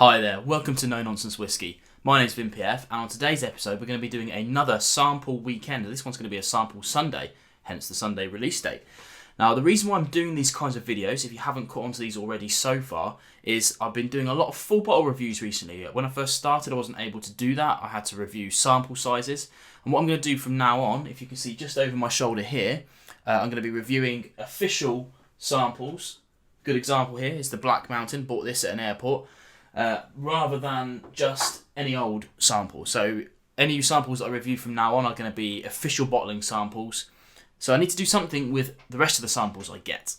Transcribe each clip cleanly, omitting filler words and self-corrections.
Hi there, welcome to Nonsense Whisky. My name's VinPF, and on today's episode we're going to be doing another sample weekend. This one's going to be a sample Sunday, hence the Sunday release date. Now, the reason why I'm doing these kinds of videos, if you haven't caught on to these already so far, is I've been doing a lot of full bottle reviews recently. When I first started, I wasn't able to do that. I had to review sample sizes. And what I'm going to do from now on, if you can see just over my shoulder here, I'm going to be reviewing official samples. Good example here is the Black Mountain. Bought this at an airport. Rather than just any old sample. So any samples that I review from now on are going to be official bottling samples. So I need to do something with the rest of the samples I get.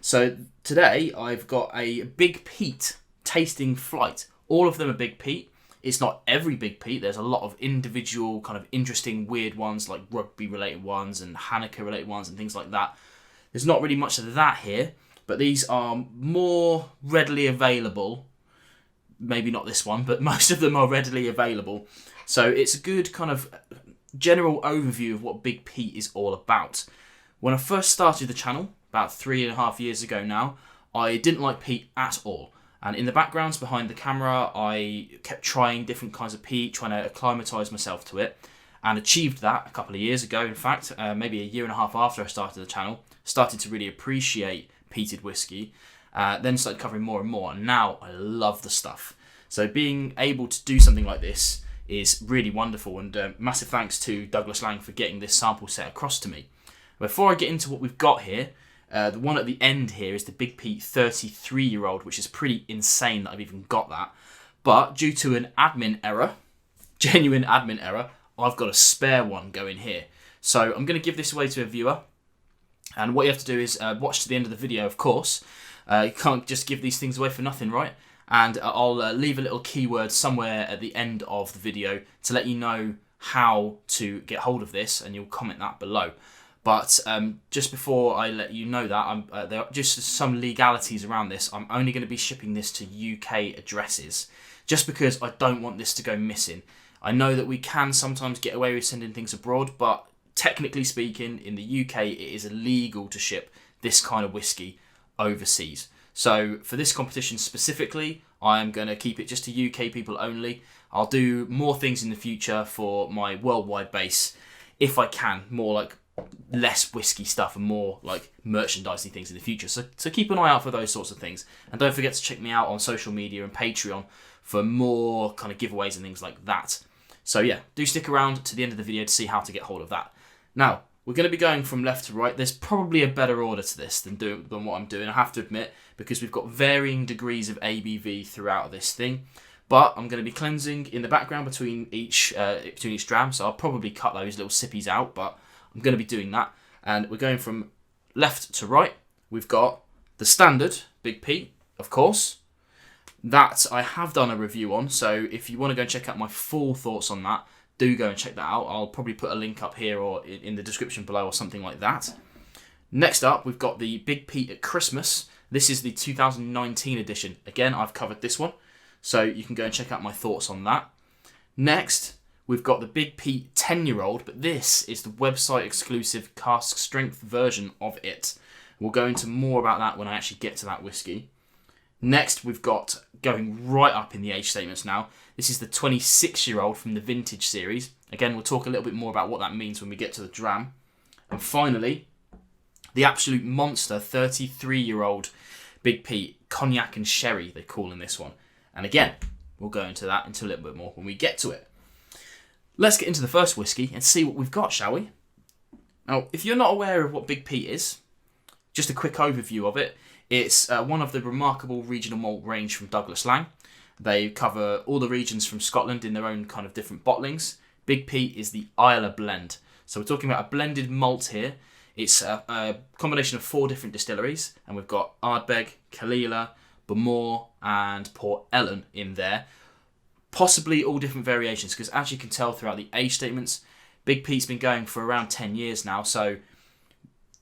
So today I've got a Big Peat tasting flight. All of them are Big Peat. It's not every Big Peat. There's a lot of individual kind of interesting weird ones, like rugby related ones and Hanukkah related ones and things like that. There's not really much of that here, but these are more readily available. Maybe not this one, but most of them are readily available. So it's a good kind of general overview of what Big Peat is all about. When I first started the channel, about 3.5 years ago now, I didn't like peat at all. And in the backgrounds behind the camera, I kept trying different kinds of peat, trying to acclimatise myself to it, and achieved that a couple of years ago. In fact, maybe 1.5 years after I started the channel, started to really appreciate peated whiskey. Then started covering more and more, and now I love the stuff. So being able to do something like this is really wonderful, and massive thanks to Douglas Lang for getting this sample set across to me. Before I get into what we've got here, the one at the end here is the Big Peat 33-year-old, which is pretty insane that I've even got that. But due to an admin error, genuine admin error, I've got a spare one going here. So I'm going to give this away to a viewer, and what you have to do is watch to the end of the video, of course. You can't just give these things away for nothing, right? And I'll leave a little keyword somewhere at the end of the video to let you know how to get hold of this, and you'll comment that below. But just before I let you know that, there are just some legalities around this. I'm only going to be shipping this to UK addresses, just because I don't want this to go missing. I know that we can sometimes get away with sending things abroad, but technically speaking, in the UK, it is illegal to ship this kind of whiskey overseas. So for this competition specifically, I am going to keep it just to UK people only. I'll do more things in the future for my worldwide base, if I can, more like less whiskey stuff and more like merchandising things in the future. So keep an eye out for those sorts of things. And don't forget to check me out on social media and Patreon for more kind of giveaways and things like that. So yeah, do stick around to the end of the video to see how to get hold of that. Now, we're going to be going from left to right. There's probably a better order to this than what I'm doing, I have to admit, because we've got varying degrees of ABV throughout this thing. But I'm going to be cleansing in the background between each dram, so I'll probably cut those little sippies out, but I'm going to be doing that. And we're going from left to right. We've got the standard Big Peat, of course. That I have done a review on, so if you want to go and check out my full thoughts on that, do go and check that out. I'll probably put a link up here or in the description below or something like that. Next up, we've got the Big Peat at Christmas. This is the 2019 edition. Again, I've covered this one, so you can go and check out my thoughts on that. Next, we've got the Big Peat 10-year-old, but this is the website exclusive cask strength version of it. We'll go into more about that when I actually get to that whiskey. Next, we've got, going right up in the age statements now, this is the 26-year-old from the Vintage series. Again, we'll talk a little bit more about what that means when we get to the dram. And finally, the absolute monster 33-year-old Big Peat Cognac and Sherry, they call in this one. And again, we'll go into that into a little bit more when we get to it. Let's get into the first whiskey and see what we've got, shall we? Now, if you're not aware of what Big Peat is, just a quick overview of it. It's one of the remarkable regional malt range from Douglas Lang. They cover all the regions from Scotland in their own kind of different bottlings. Big Peat is the Islay blend. So we're talking about a blended malt here. It's a combination of 4 different distilleries, and we've got Ardbeg, Kalila, Bowmore, and Port Ellen in there. Possibly all different variations, because as you can tell throughout the age statements, Big Peat's been going for around 10 years now. So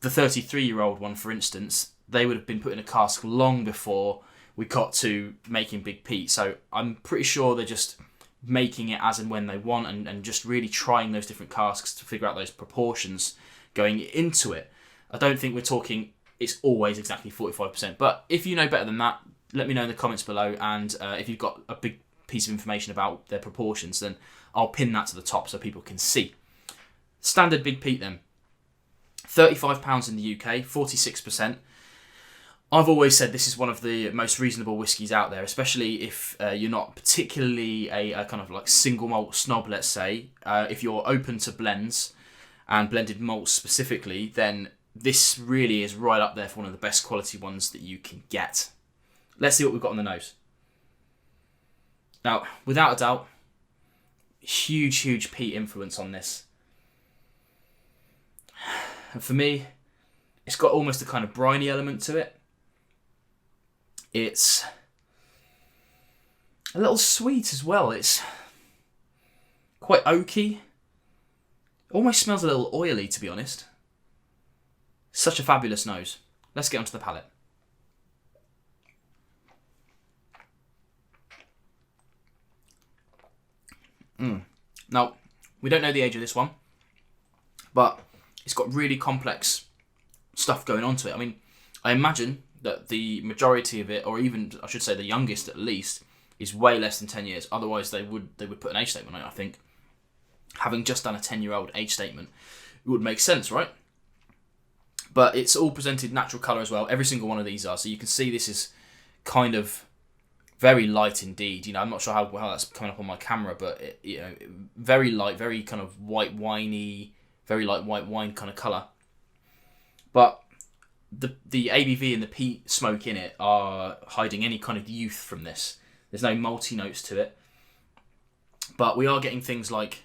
the 33-year-old one, for instance, they would have been put in a cask long before we got to making Big Peat. So I'm pretty sure they're just making it as and when they want and just really trying those different casks to figure out those proportions going into it. I don't think we're talking it's always exactly 45%. But if you know better than that, let me know in the comments below, and if you've got a big piece of information about their proportions, then I'll pin that to the top so people can see. Standard Big Peat then. £35 in the UK, 46%. I've always said this is one of the most reasonable whiskies out there, especially if you're not particularly a kind of like single malt snob, let's say. If you're open to blends and blended malts specifically, then this really is right up there for one of the best quality ones that you can get. Let's see what we've got on the nose. Now, without a doubt, huge peat influence on this. And for me, it's got almost a kind of briny element to it. It's a little sweet as well. It's quite oaky. Almost smells a little oily, to be honest. Such a fabulous nose. Let's get onto the palate. Now, we don't know the age of this one, but it's got really complex stuff going on to it. I mean, I imagine that the majority of it, or even I should say the youngest at least, is way less than 10 years. Otherwise, they would put an age statement on it. I think having just done a 10-year-old age statement, it would make sense, right? But it's all presented natural colour as well. Every single one of these are. So you can see this is kind of very light indeed. You know, I'm not sure how that's coming up on my camera, but very light, very kind of white winey, very light white wine kind of colour. But the ABV and the peat smoke in it are hiding any kind of youth from this. There's no malty notes to it. But we are getting things like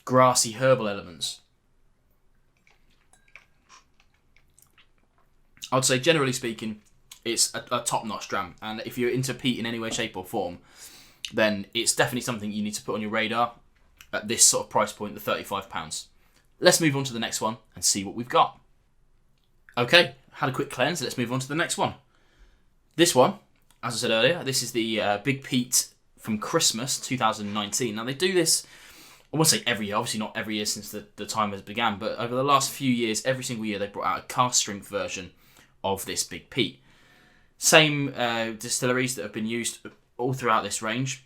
grassy herbal elements. I'd say, generally speaking, it's a top-notch dram. And if you're into peat in any way, shape or form, then it's definitely something you need to put on your radar at this sort of price point, the £35. Let's move on to the next one and see what we've got. Okay, had a quick cleanse. Let's move on to the next one. This one, as I said earlier, this is the Big Peat from Christmas 2019. Now, they do this, I won't say every year, obviously not every year since the time has began, but over the last few years, every single year, they brought out a cask strength version of this Big Peat. Same distilleries that have been used all throughout this range.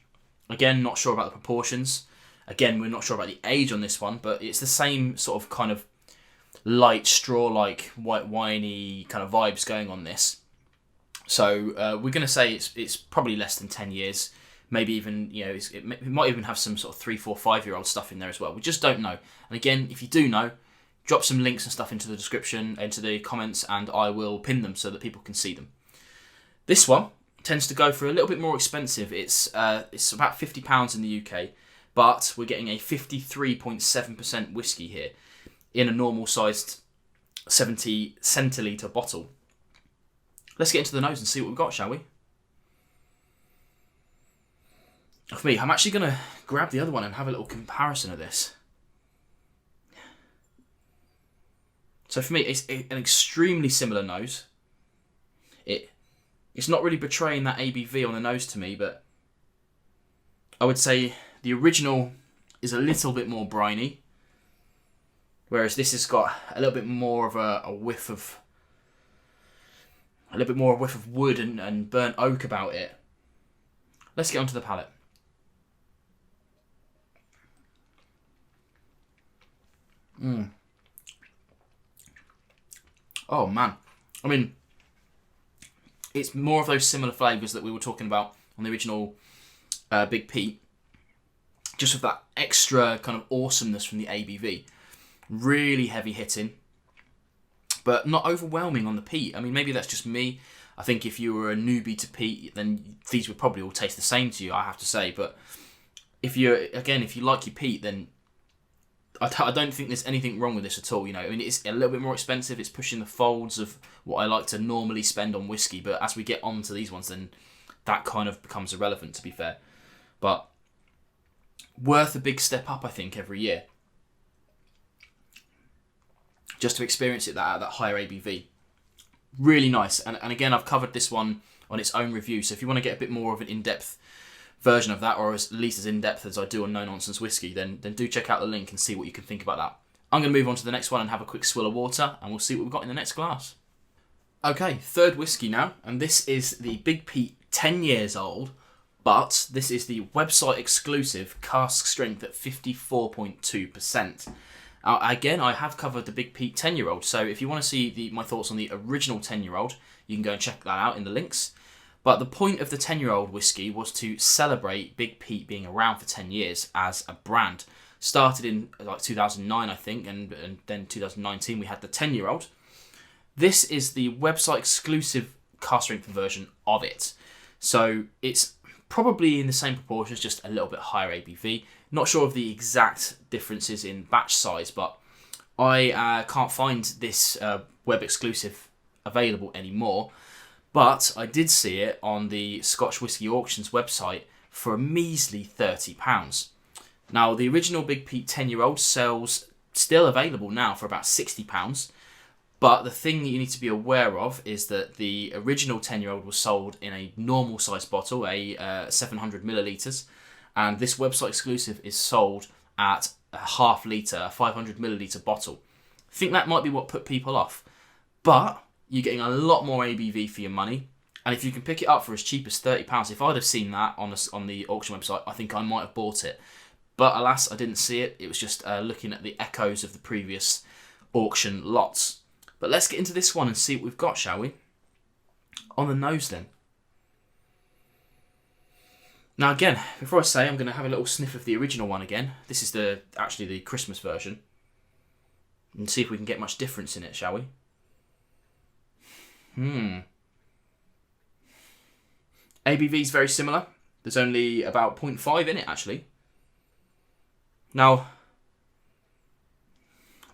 Again, not sure about the proportions. Again, we're not sure about the age on this one, but it's the same sort of kind of light straw-like white winey kind of vibes going on this. So we're going to say it's probably less than 10 years. Maybe even, it might even have some sort of 3, 4, 5-year-old stuff in there as well. We just don't know. And again, if you do know, drop some links and stuff into the description, into the comments, and I will pin them so that people can see them. This one tends to go for a little bit more expensive. It's about £50 in the UK, but we're getting a 53.7% whiskey here in a normal-sized 70 centilitre bottle. Let's get into the nose and see what we've got, shall we? For me, I'm actually going to grab the other one and have a little comparison of this. So for me, it's an extremely similar nose. It's not really betraying that ABV on the nose to me, but I would say the original is a little bit more briny, whereas this has got a little bit more of a whiff of wood and burnt oak about it. Let's get onto the palate. Oh man, I mean, it's more of those similar flavours that we were talking about on the original Big Peat, just with that extra kind of awesomeness from the ABV. Really heavy hitting, but not overwhelming on the peat. I mean, maybe that's just me. I think if you were a newbie to peat, then these would probably all taste the same to you, I have to say. But if you like your peat, then I don't think there's anything wrong with this at all. I mean, it's a little bit more expensive. It's pushing the folds of what I like to normally spend on whiskey. But as we get on to these ones, then that kind of becomes irrelevant, to be fair. But worth a big step up, I think, every year, just to experience it at that higher ABV. Really nice. And again, I've covered this one on its own review. So if you want to get a bit more of an in-depth version of that, or at least as in-depth as I do on No Nonsense Whisky, then do check out the link and see what you can think about that. I'm going to move on to the next one and have a quick swill of water, and we'll see what we've got in the next glass. Okay, third whiskey now, and this is the Big Peat 10 years old, but this is the website exclusive cask strength at 54.2%. Again, I have covered the Big Peat 10-year-old, so if you want to see my thoughts on the original 10-year-old, you can go and check that out in the links. But the point of the 10-year-old whiskey was to celebrate Big Peat being around for 10 years as a brand. Started in like 2009, I think, and then 2019 we had the 10-year-old. This is the website exclusive cask strength version of it. So it's probably in the same proportions, just a little bit higher ABV. Not sure of the exact differences in batch size, but I can't find this web exclusive available anymore. But I did see it on the Scotch Whisky Auctions website for a measly £30. Now, the original Big Peat 10-year-old sells still available now for about £60. But the thing that you need to be aware of is that the original 10-year-old was sold in a normal size bottle, a 700 millilitres, and this website exclusive is sold at a half litre, a 500 millilitre bottle. I think that might be what put people off. But you're getting a lot more ABV for your money, and if you can pick it up for as cheap as £30, if I'd have seen that on the auction website, I think I might have bought it. But alas, I didn't see it. It was just looking at the echoes of the previous auction lots. But let's get into this one and see what we've got, shall we? On the nose then. Now again, before I say, I'm going to have a little sniff of the original one again. This is actually the Christmas version. And see if we can get much difference in it, shall we? ABV is very similar. There's only about 0.5 in it, actually. Now,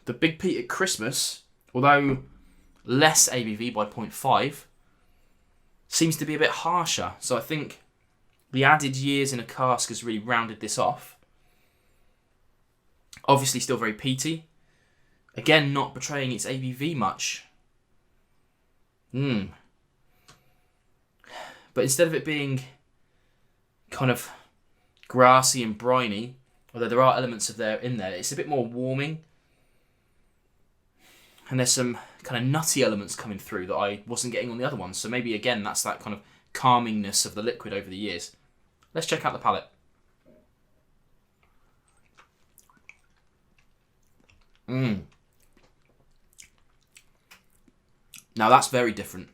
the Big Peat at Christmas, although less ABV by 0.5, seems to be a bit harsher. So I think the added years in a cask has really rounded this off. Obviously still very peaty. Again, not betraying its ABV much. But instead of it being kind of grassy and briny, although there are elements of in there, it's a bit more warming. And there's some kind of nutty elements coming through that I wasn't getting on the other ones. So maybe, again, that's that kind of calmingness of the liquid over the years. Let's check out the palate. Now, that's very different.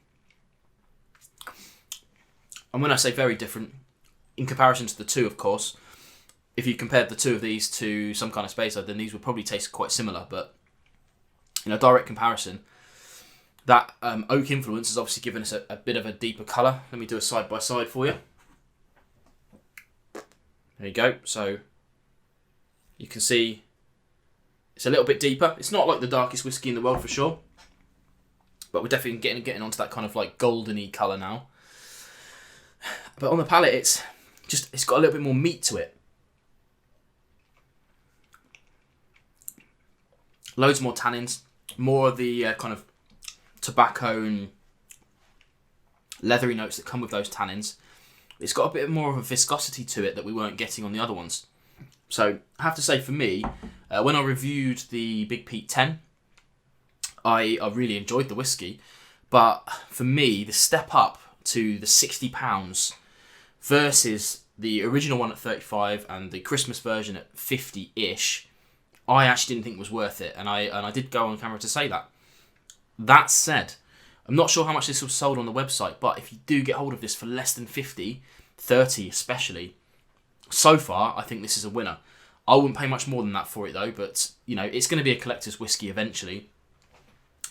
And when I say very different, in comparison to the two, of course, if you compared the two of these to some kind of Speyside, then these would probably taste quite similar. But in a direct comparison, that oak influence has obviously given us a bit of a deeper colour. Let me do a side-by-side for you. There you go. So you can see it's a little bit deeper. It's not like the darkest whiskey in the world for sure, but we're definitely getting onto that kind of like goldeny colour now. But on the palate, it's got a little bit more meat to it. Loads more tannins, more of the kind of tobacco and leathery notes that come with those tannins. It's got a bit more of a viscosity to it that we weren't getting on the other ones. So I have to say, for me, when I reviewed the Big Peat 10, I really enjoyed the whiskey. But for me, the step up to the £60 versus the original one at 35 and the Christmas version at 50-ish, I actually didn't think was worth it, and I did go on camera to say that. That said, I'm not sure how much this was sold on the website, but if you do get hold of this for less than 50, 30 especially, so far I think this is a winner. I wouldn't pay much more than that for it though, but you know, it's going to be a collector's whiskey eventually.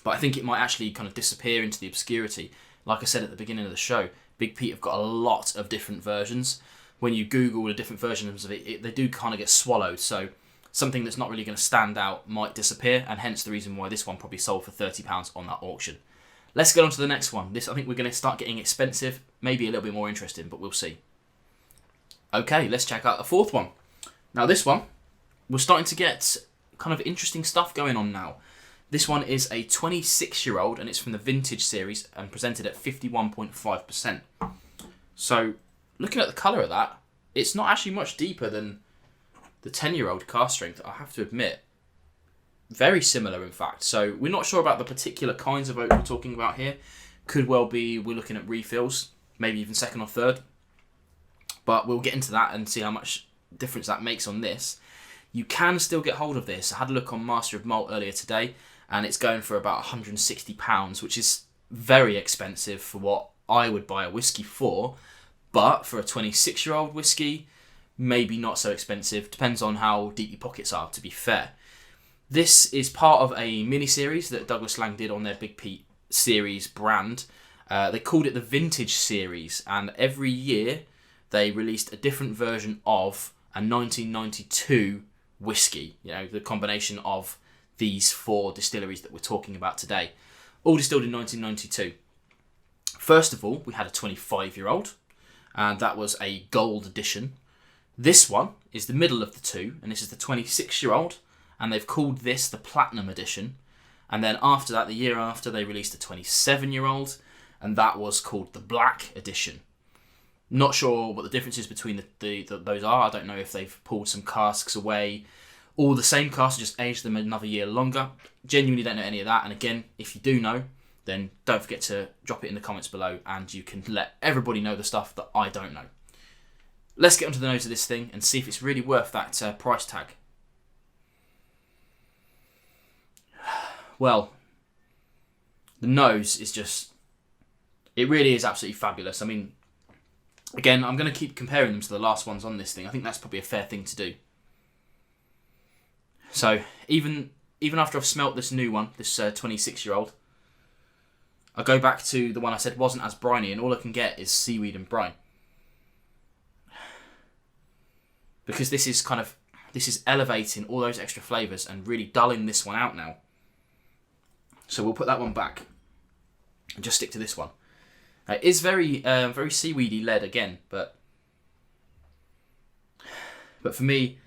But I think it might actually kind of disappear into the obscurity. Like I said at the beginning of the show, Big Peat have got a lot of different versions. When you Google the different versions of it, they do kind of get swallowed. So something that's not really going to stand out might disappear, and hence the reason why this one probably sold for £30 on that auction. Let's get on to the next one. This, I think we're going to start getting expensive, maybe a little bit more interesting, but we'll see. Okay, let's check out the fourth one. Now this one, we're starting to get kind of interesting stuff going on now. This one is a 26-year-old, and it's from the Vintage series and presented at 51.5%. So, looking at the colour of that, it's not actually much deeper than the 10-year-old cask strength, I have to admit. Very similar, in fact. So, we're not sure about the particular kinds of oak we're talking about here, Could well be we're looking at refills, maybe even second or third. But we'll get into that and see how much difference that makes on this. You can still get hold of this. I had a look on Master of Malt earlier today, and it's going for about £160, which is very expensive for what I would buy a whiskey for. But for a 26-year-old whiskey, maybe not so expensive. Depends on how deep your pockets are, to be fair. This is part of a mini-series that Douglas Lang did on their Big Peat series brand. They called it the Vintage Series, and every year they released a different version of a 1992 whiskey. You know, the combination of these 4 distilleries that we're talking about today, all distilled in 1992. First of all, we had a 25-year-old, and that was a gold edition. This one is the middle of the two, and this is the 26-year-old, and they've called this the Platinum Edition. And then after that, the year after, they released a 27-year-old, and that was called the Black Edition. Not sure what the difference is between those are. I don't know if they've pulled some casks away, or the same cask, just aged them another year longer. Genuinely don't know any of that. And again, if you do know, then don't forget to drop it in the comments below, and you can let everybody know the stuff that I don't know. Let's get onto the nose of this thing and see if it's really worth that price tag. Well, the nose is just... It really is absolutely fabulous. I mean, again, I'm going to keep comparing them to the last ones on this thing. I think that's probably a fair thing to do. So, even after I've smelt this new one, this 26-year-old, I go back to the one I said wasn't as briny, and all I can get is seaweed and brine. Because this is elevating all those extra flavours and really dulling this one out now. So we'll put that one back and just stick to this one. It is very seaweedy led again, but for me,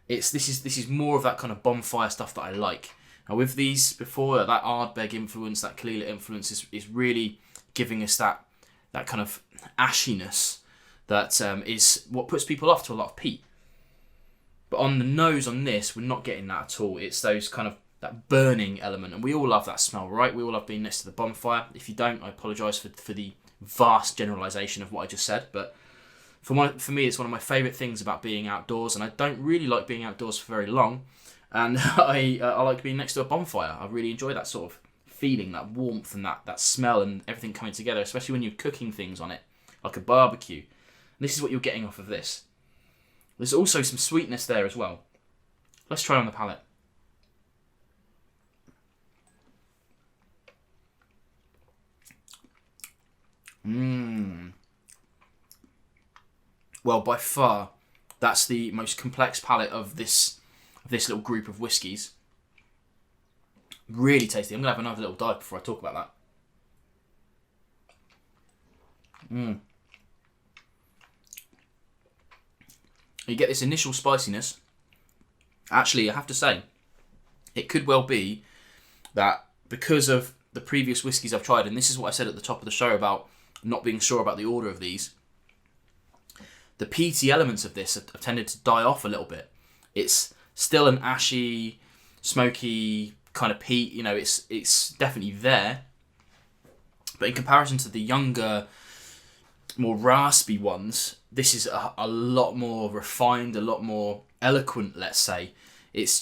this is more of that kind of bonfire stuff that I like. Now with these before, that Ardbeg influence, that Kalila influence is really giving us that kind of ashiness that is what puts people off to a lot of peat. But on the nose on this, we're not getting that at all. It's those kind of that burning element, and we all love that smell, right? We all love being next to the bonfire. If you don't, I apologise for the vast generalisation of what I just said, but for me, it's one of my favourite things about being outdoors, and I don't really like being outdoors for very long, and I like being next to a bonfire. I really enjoy that sort of feeling, that warmth and that smell and everything coming together, especially when you're cooking things on it, like a barbecue. And this is what you're getting off of this. There's also some sweetness there as well. Let's try on the palate. Well, by far, that's the most complex palate of this little group of whiskies. Really tasty. I'm going to have another little dive before I talk about that. You get this initial spiciness. Actually, I have to say, it could well be that because of the previous whiskies I've tried, and this is what I said at the top of the show about not being sure about the order of these, the peaty elements of this have tended to die off a little bit. It's still an ashy, smoky kind of peat. You know, it's definitely there. But in comparison to the younger, more raspy ones, this is a lot more refined, a lot more eloquent, let's say. It's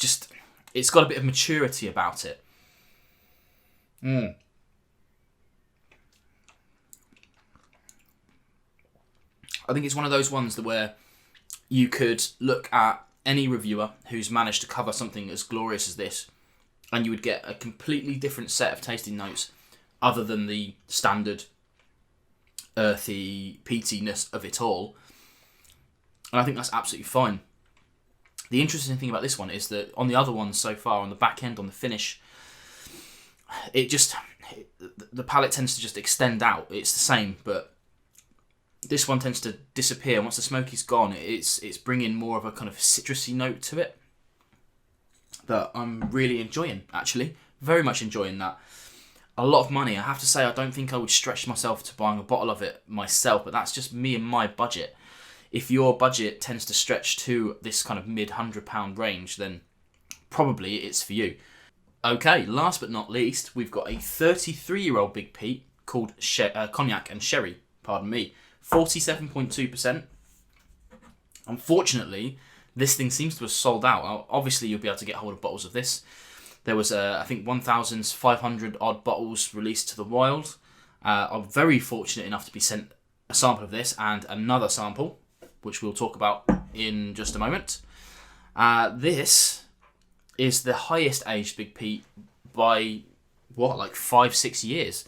got a bit of maturity about it. I think it's one of those ones that where you could look at any reviewer who's managed to cover something as glorious as this, and you would get a completely different set of tasting notes other than the standard earthy peatiness of it all. And I think that's absolutely fine. The interesting thing about this one is that on the other ones so far, on the back end, on the finish, the palate tends to just extend out. It's the same, but this one tends to disappear. Once the smoky's gone, it's bringing more of a kind of citrusy note to it that I'm really enjoying, actually. Very much enjoying that. A lot of money. I have to say, I don't think I would stretch myself to buying a bottle of it myself, but that's just me and my budget. If your budget tends to stretch to this kind of mid-£100 range, then probably it's for you. Okay, last but not least, we've got a 33-year-old Big Peat called Cognac and Sherry. Pardon me. 47.2%. Unfortunately, this thing seems to have sold out. Obviously, you'll be able to get hold of bottles of this. There was, I think, 1,500 odd bottles released to the wild. I'm very fortunate enough to be sent a sample of this and another sample, which we'll talk about in just a moment. This is the highest aged Big Peat by, like 5-6 years.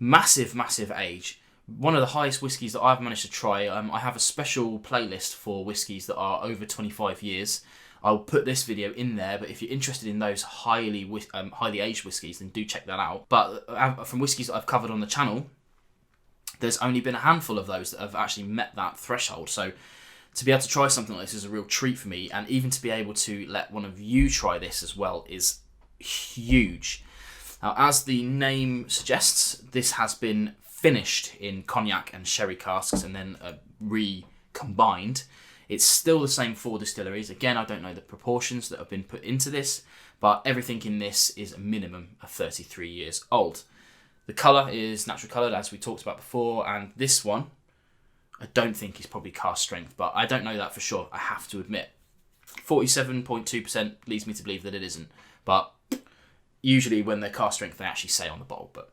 Massive, massive age. One of the highest whiskies that I've managed to try. I have a special playlist for whiskies that are over 25 years. I'll put this video in there, but if you're interested in those highly aged whiskies, then do check that out. But from whiskies that I've covered on the channel, there's only been a handful of those that have actually met that threshold. So to be able to try something like this is a real treat for me, and even to be able to let one of you try this as well is huge. Now, as the name suggests, this has been finished in cognac and sherry casks and then recombined. It's still the same 4 distilleries. Again, I don't know the proportions that have been put into this, but everything in this is a minimum of 33 years old. The colour is natural coloured, as we talked about before, and this one, I don't think is probably cask strength, but I don't know that for sure, I have to admit. 47.2% leads me to believe that it isn't, but usually when they're cask strength, they actually say on the bottle. But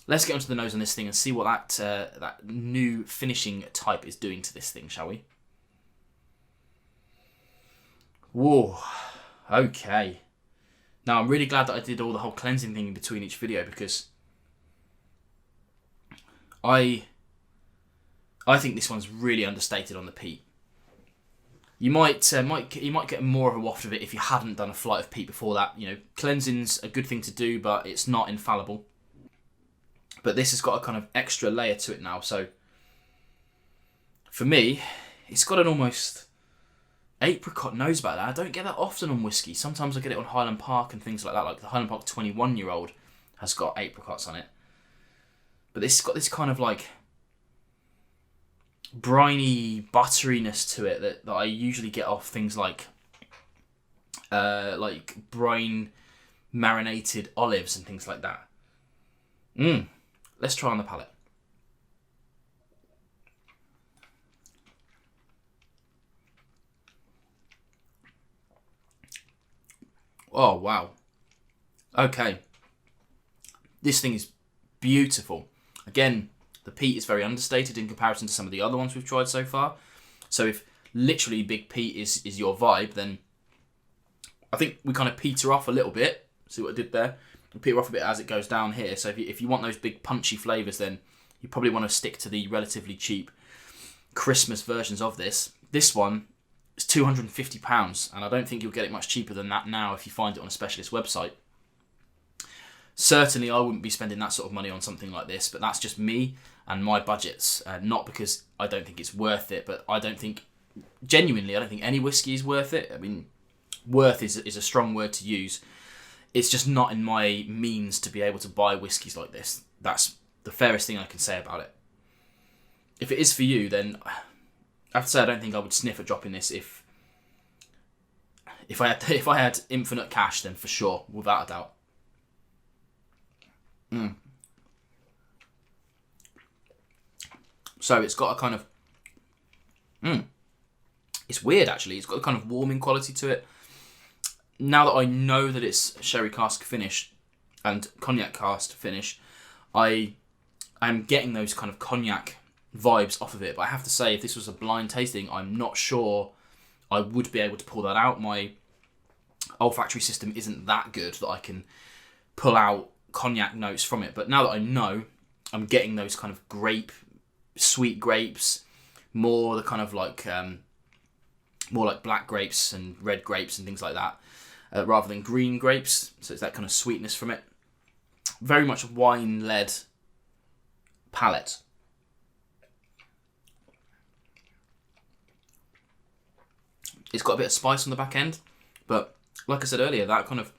let's get onto the nose on this thing and see what that new finishing type is doing to this thing, shall we? Whoa, okay. Now, I'm really glad that I did all the whole cleansing thing in between each video, because I think this one's really understated on the peat. You might get more of a waft of it if you hadn't done a flight of peat before that. You know, cleansing's a good thing to do, but it's not infallible. But this has got a kind of extra layer to it now. So for me, it's got an almost apricot nose about that. I don't get that often on whiskey. Sometimes I get it on Highland Park and things like that. Like the Highland Park 21-year-old has got apricots on it. But this has got this kind of like briny butteriness to it that I usually get off things like brine marinated olives and things like that. Let's try on the palate. Oh, wow. Okay. This thing is beautiful. Again, the peat is very understated in comparison to some of the other ones we've tried so far. So if literally Big Peat is your vibe, then I think we kind of peter off a little bit. See what I did there? We peter off a bit as it goes down here. So if you want those big punchy flavours, then you probably want to stick to the relatively cheap Christmas versions of this. This one is £250, and I don't think you'll get it much cheaper than that now if you find it on a specialist website. Certainly, I wouldn't be spending that sort of money on something like this, but that's just me and my budgets. Not because I don't think it's worth it, but I don't think any whiskey is worth it. I mean, worth is a strong word to use. It's just not in my means to be able to buy whiskies like this. That's the fairest thing I can say about it. If it is for you, then I have to say I don't think I would sniff at dropping this if I had infinite cash, then for sure, without a doubt. So it's got a kind of it's weird actually. It's got a kind of warming quality to it. Now that I know that it's sherry cask finish and cognac cask finish, I am getting those kind of cognac vibes off of it. But I have to say, if this was a blind tasting, I'm not sure I would be able to pull that out. My olfactory system isn't that good that I can pull out cognac notes from it. But now that I know, I'm getting those kind of sweet grapes, more the kind of like more like black grapes and red grapes and things like that, rather than green grapes. So it's that kind of sweetness from it. Very much a wine-led palate. It's got a bit of spice on the back end, but like I said earlier, that kind of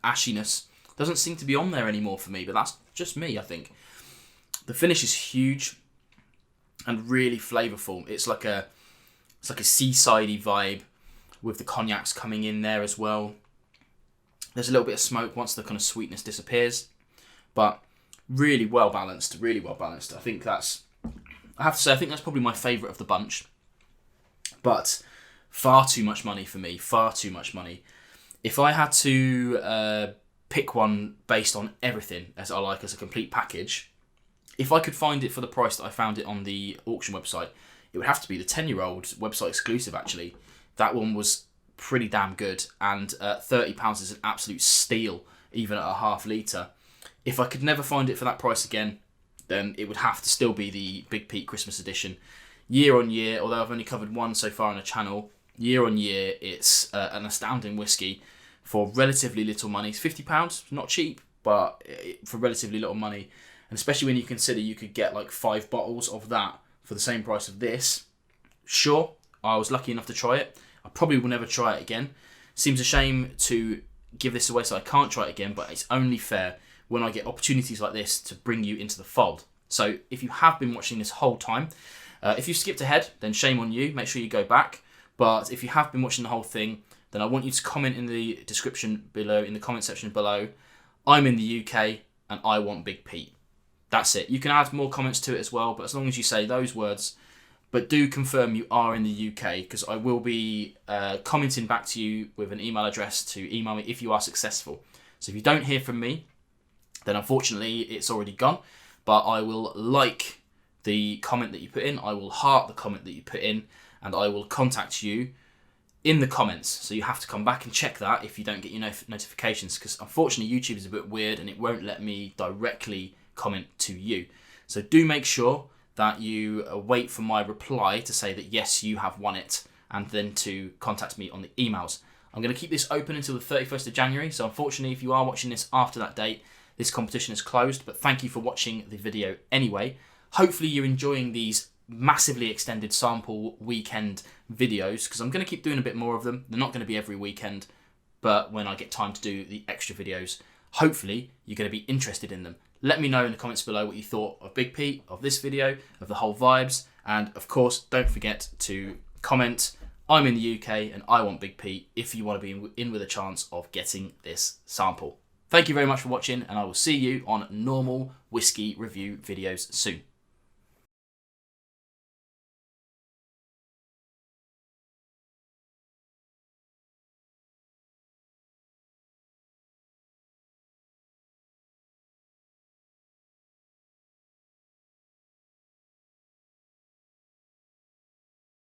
ashiness doesn't seem to be on there anymore for me. But that's just me, I think. The finish is huge and really flavourful. It's like a seasidey vibe with the cognacs coming in there as well. There's a little bit of smoke once the kind of sweetness disappears, but really well balanced, really well balanced. I have to say, I think that's probably my favourite of the bunch, but far too much money for me, far too much money. If I had to pick one based on everything as I like as a complete package, if I could find it for the price that I found it on the auction website, it would have to be the 10-year-old website exclusive, actually. That one was pretty damn good, and £30 is an absolute steal, even at a half litre. If I could never find it for that price again, then it would have to still be the Big Peat Christmas edition. Year on year, although I've only covered one so far on the channel, year on year, it's an astounding whiskey for relatively little money. It's £50, not cheap, but for relatively little money. And especially when you consider you could get like 5 bottles of that for the same price of this. Sure, I was lucky enough to try it. I probably will never try it again. Seems a shame to give this away so I can't try it again, but it's only fair when I get opportunities like this to bring you into the fold. So if you have been watching this whole time, if you skipped ahead, then shame on you. Make sure you go back. But if you have been watching the whole thing, then I want you to comment in the description below, in the comment section below, I'm in the UK and I want Big Peat. That's it. You can add more comments to it as well, but as long as you say those words, but do confirm you are in the UK, because I will be commenting back to you with an email address to email me if you are successful. So if you don't hear from me, then unfortunately it's already gone, but I will like the comment that you put in, I will heart the comment that you put in, and I will contact you in the comments. So you have to come back and check that if you don't get your notifications, because unfortunately YouTube is a bit weird and it won't let me directly comment to you. So do make sure that you wait for my reply to say that yes, you have won it, and then to contact me on the emails. I'm going to keep this open until the 31st of January, so unfortunately if you are watching this after that date, this competition is closed, but thank you for watching the video anyway. Hopefully you're enjoying these massively extended sample weekend videos, because I'm going to keep doing a bit more of them. They're not going to be every weekend, but when I get time to do the extra videos, hopefully you're going to be interested in them. Let me know in the comments below what you thought of Big Peat, of this video, of the whole vibes, and of course don't forget to comment, I'm in the UK and I want Big Peat, if you want to be in with a chance of getting this sample. Thank you very much for watching, and I will see you on normal whiskey review videos soon.